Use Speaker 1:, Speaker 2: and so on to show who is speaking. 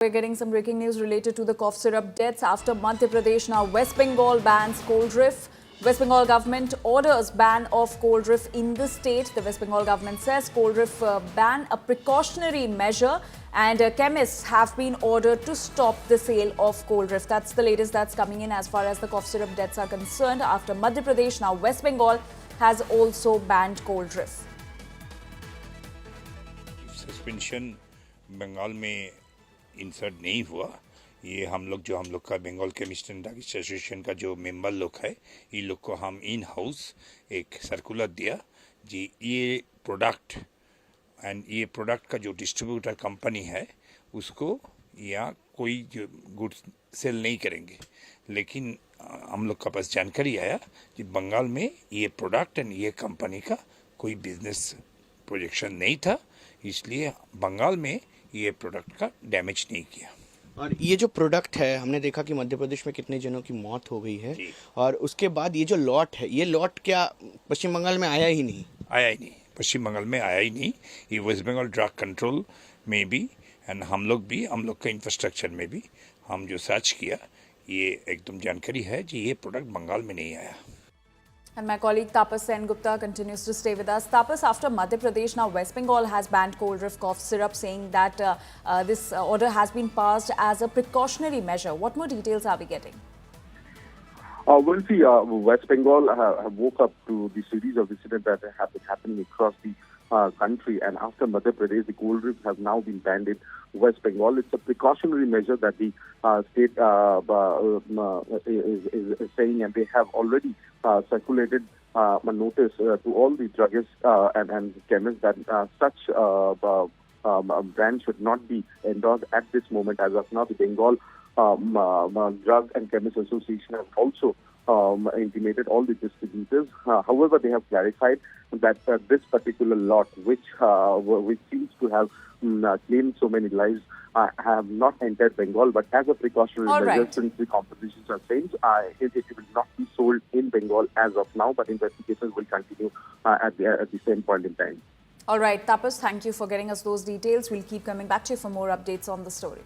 Speaker 1: We're getting some breaking news related to the cough syrup deaths after Madhya Pradesh. Now West Bengal bans cold reef. West Bengal government orders ban of cold reef in the state. The West Bengal government says cold reef ban a precautionary measure, and chemists have been ordered to stop the sale of cold reef. That's the latest that's coming in as far as the cough syrup deaths are concerned. After Madhya Pradesh, now West Bengal has also banned cold reef.
Speaker 2: Suspension Bengal में insert नहीं हुआ। ये हम लोग का Bengal chemist and druggist association का जो member लोग है, ये लोग को हम इन हाउस एक सर्कुलर दिया जी, ये प्रोडक्ट का जो डिस्ट्रीब्यूटर कंपनी है उसको या कोई जो गुड्स सेल नहीं करेंगे। लेकिन हम लोग का पास जानकारी आया कि बंगाल में ये प्रोडक्ट एंड ये कंपनी का कोई बिजनेस प्रोजेक्शन नहीं था, इसलिए बंगाल में ये प्रोडक्ट का डैमेज नहीं किया।
Speaker 3: और ये जो प्रोडक्ट है, हमने देखा कि मध्य प्रदेश में कितने जनों की मौत हो गई है, और उसके बाद ये जो लॉट है, ये लॉट क्या पश्चिम बंगाल में आया ही नहीं?
Speaker 2: पश्चिम बंगाल में आया ही नहीं। ये वेस्ट बंगाल ड्रग कंट्रोल में भी एंड हम लोग का इंफ्रास्ट्रक्चर में भी हम जो सर्च किया, ये एकदम जानकारी है कि ये प्रोडक्ट बंगाल में नहीं आया।
Speaker 1: And my colleague Tapas Sengupta continues to stay with us. Tapas, after Madhya Pradesh, now West Bengal has banned cold reef cough syrup, saying that this order has been passed as a precautionary measure. What more details are we getting?
Speaker 4: Well, see, West Bengal have woke up to the series of incidents that have been happening across the country, and after Madhya Pradesh, the cold reef has now been banned in West Bengal. It's a precautionary measure that the state is saying, and they have already circulated a notice to all the druggists and chemists that such brands should not be endorsed at this moment. As of now, the Bengal Drug and Chemist Association has also intimated all the distributors. However, they have clarified that this particular lot, which seems to have claimed so many lives, have not entered Bengal, but as a precautionary measure, since the compositions are changed, it will not be sold in Bengal as of now, but investigations will continue at the same point in time.
Speaker 1: All right, Tapas, thank you for getting us those details. We'll keep coming back to you for more updates on the story.